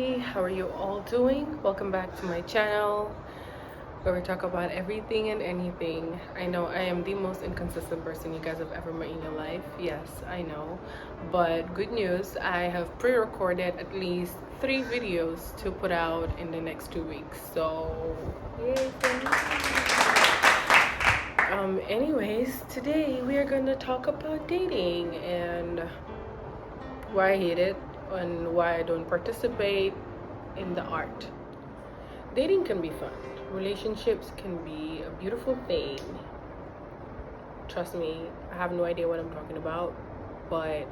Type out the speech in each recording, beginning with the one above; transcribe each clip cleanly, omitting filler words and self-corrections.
everybody, how are you all doing? Welcome back to my channel where we talk about everything and anything. I know I am the most inconsistent person you guys have ever met in your life. Yes, I know, but good news, I have pre-recorded at least 3 videos to put out in the next 2 weeks, so yay for me. Anyways, today we are going to talk about dating and why I hate it and why I don't participate in the art. Dating can be fun. Relationships can be a beautiful thing. Trust me, I have no idea what I'm talking about, but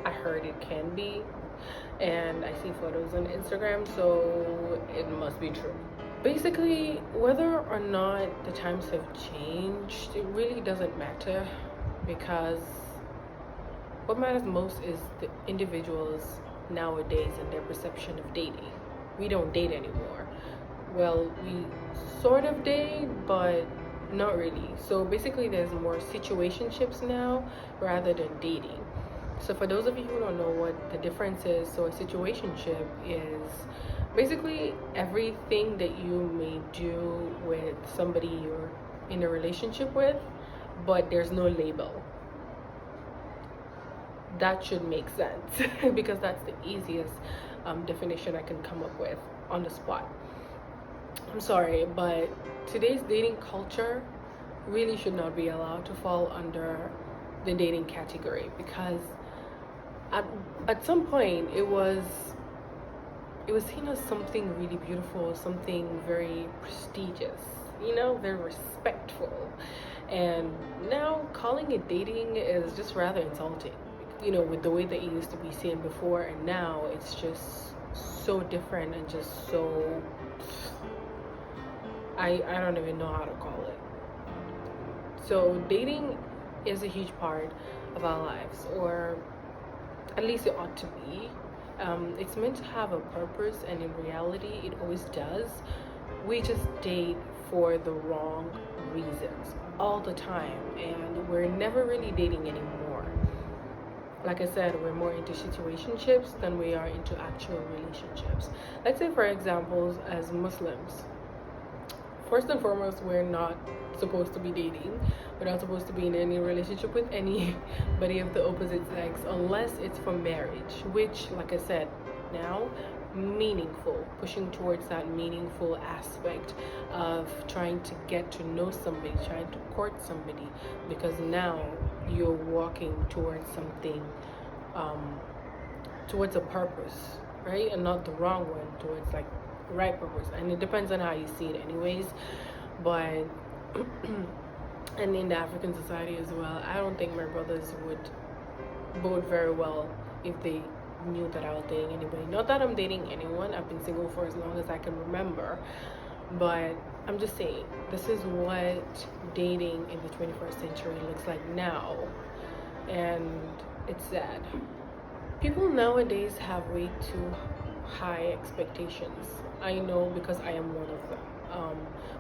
I heard it can be. And I see photos on Instagram, so it must be true. Basically, whether or not the times have changed, it really doesn't matter, because what matters most is the individuals nowadays and their perception of dating. We don't date anymore. Well, we sort of date, but not really. So basically there's more situationships now rather than dating. So for those of you who don't know what the difference is, so a situationship is basically everything that you may do with somebody you're in a relationship with, but there's no label. That should make sense because that's the easiest definition I can come up with on the spot. I'm sorry, but today's dating culture really should not be allowed to fall under the dating category, because at some point it was seen as something really beautiful, something very prestigious, very respectful. And now calling it dating is just rather insulting, with the way that it used to be seen before, and now it's just so different and just so, I don't even know how to call it. So dating is a huge part of our lives, or at least it ought to be. It's meant to have a purpose, and in reality it always does. We just date for the wrong reasons all the time, and we're never really dating anymore. Like I said, we're more into situationships than we are into actual relationships. Let's say, for example, as Muslims, first and foremost, we're not supposed to be dating. We're not supposed to be in any relationship with anybody of the opposite sex unless it's for marriage, which, like I said, now meaningful, pushing towards that meaningful aspect of trying to get to know somebody, trying to court somebody, because now you're walking towards something, towards a purpose, right? And not the wrong one, towards like the right purpose. And it depends on how you see it anyways, but and in the African society as well, I don't think my brothers would bode very well if they knew that I was dating anybody. Not that I'm dating anyone, I've been single for as long as I can remember, but I'm just saying, this is what dating in the 21st century looks like now, and it's sad. People nowadays have way too high expectations. I know, because I am one of them.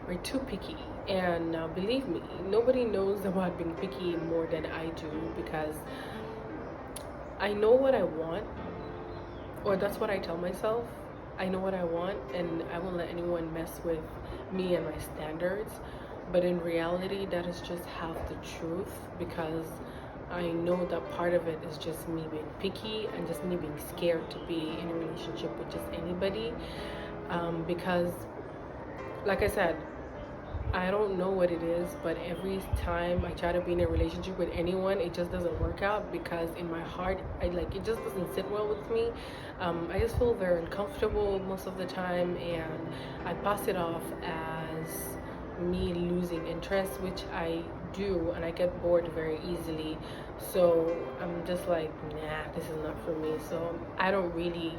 We're too picky, and believe me, nobody knows about being picky more than I do, because I know what I want, or that's what I tell myself. I know what I want, and I won't let anyone mess with me and my standards. But in reality, that is just half the truth, because I know that part of it is just me being picky and just me being scared to be in a relationship with just anybody, because like I said, I don't know what it is, but every time I try to be in a relationship with anyone, it just doesn't work out, because in my heart, it just doesn't sit well with me. I just feel very uncomfortable most of the time, and I pass it off as me losing interest, which I do, and I get bored very easily. So I'm just like, nah, this is not for me. So I don't really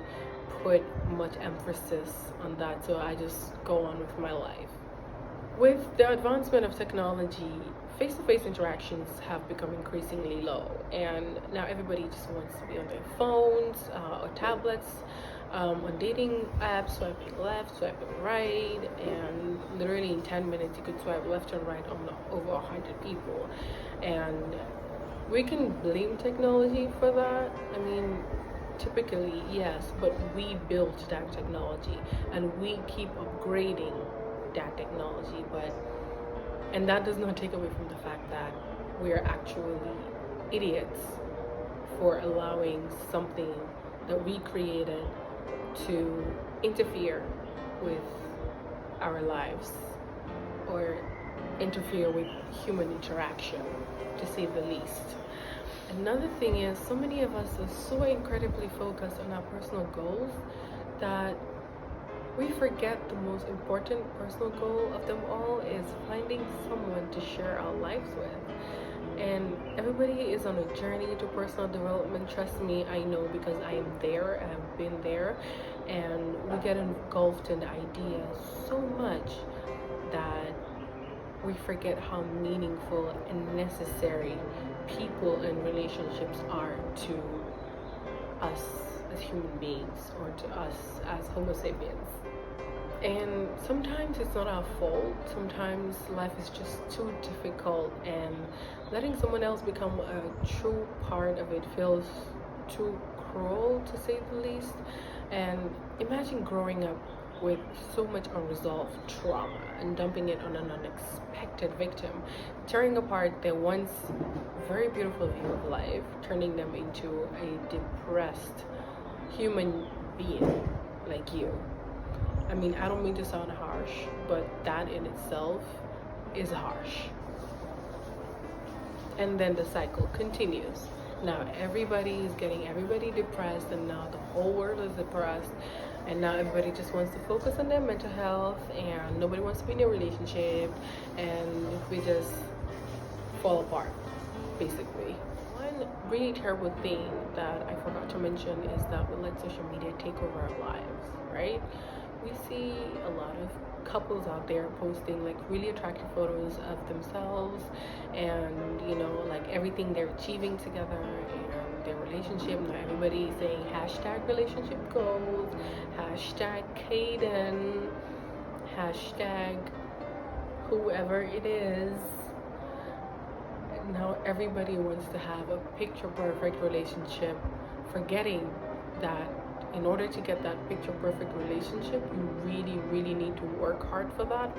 put much emphasis on that, so I just go on with my life. With the advancement of technology, face-to-face interactions have become increasingly low, and now everybody just wants to be on their phones or tablets, on dating apps, swiping left, swiping right, and literally in 10 minutes you could swipe left and right on over 100 people. And we can blame technology for that. I mean, typically, yes, but we built that technology and we keep upgrading that technology. And that does not take away from the fact that we're actually idiots for allowing something that we created to interfere with our lives or interfere with human interaction, to say the least. Another thing is, so many of us are so incredibly focused on our personal goals that we forget the most important personal goal of them all is finding someone to share our lives with. And everybody is on a journey to personal development. Trust me, I know, because I am there, I have been there, and we get engulfed in the idea so much that we forget how meaningful and necessary people and relationships are to us as human beings, or to us as Homo sapiens. And sometimes it's not our fault. Sometimes life is just too difficult, and letting someone else become a true part of it feels too cruel, to say the least. And imagine growing up with so much unresolved trauma and dumping it on an unexpected victim, tearing apart their once very beautiful view of life, turning them into a depressed human being like you. I mean, I don't mean to sound harsh, but that in itself is harsh. And then the cycle continues. Now everybody is getting everybody depressed, and now the whole world is depressed, and now everybody just wants to focus on their mental health, and nobody wants to be in a relationship, and we just fall apart, basically. One really terrible thing that I forgot to mention is that we let social media take over our lives, right? We see a lot of couples out there posting like really attractive photos of themselves, and like everything they're achieving together and their relationship. Now everybody is saying hashtag relationship goals, hashtag Caden, hashtag whoever it is. Now everybody wants to have a picture perfect relationship, forgetting that in order to get that picture perfect relationship, you really, really need to work hard for that.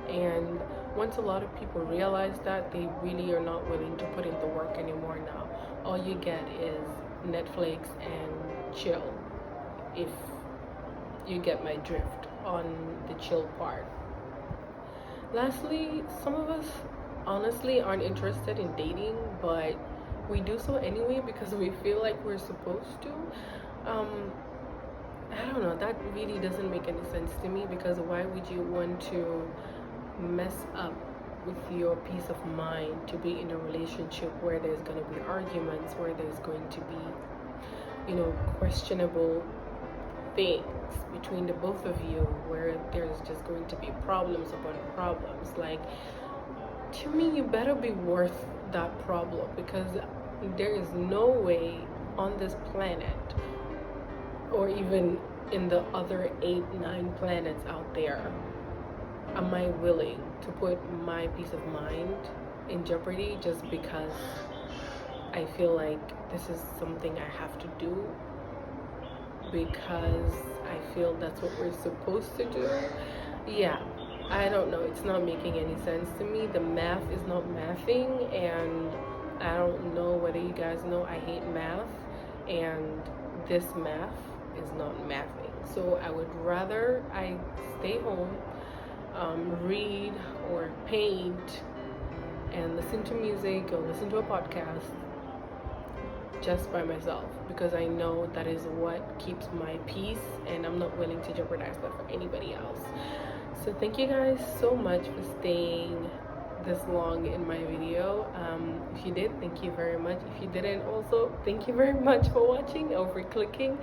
And once a lot of people realize that, they really are not willing to put in the work anymore now. All you get is Netflix and chill, if you get my drift on the chill part. Lastly, some of us honestly aren't interested in dating, but we do so anyway because we feel like we're supposed to. I don't know, that really doesn't make any sense to me, because why would you want to mess up with your peace of mind to be in a relationship where there's going to be arguments, where there's going to be, questionable things between the both of you, where there's just going to be problems upon problems? Like, to me, you better be worth that problem, because there is no way on this planet, or even in the other 8-9 planets out there, am I willing to put my peace of mind in jeopardy just because I feel like this is something I have to do, because I feel that's what we're supposed to do? Yeah, I don't know, it's not making any sense to me. The math is not mathing, and I don't know whether you guys know I hate math, and this math is not mathing. So I would rather I stay home, read or paint and listen to music or listen to a podcast just by myself, because I know that is what keeps my peace, and I'm not willing to jeopardize that for anybody else. So thank you guys so much for staying this long in my video. If you did, thank you very much. If you didn't, also thank you very much for watching or for clicking.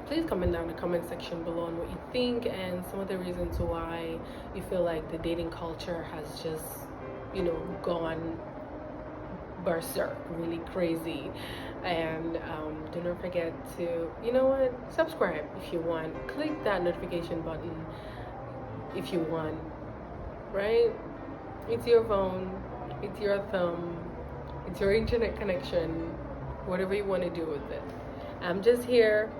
Please comment down in the comment section below on what you think and some of the reasons why you feel like the dating culture has just gone berserk, really crazy. And do not forget to subscribe if you want. Click that notification button if you want, right? It's your phone, it's your thumb, it's your internet connection, whatever you want to do with it. I'm just here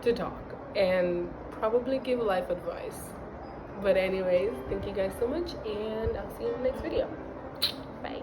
to talk and probably give life advice. But anyways, thank you guys so much, and I'll see you in the next video. Bye.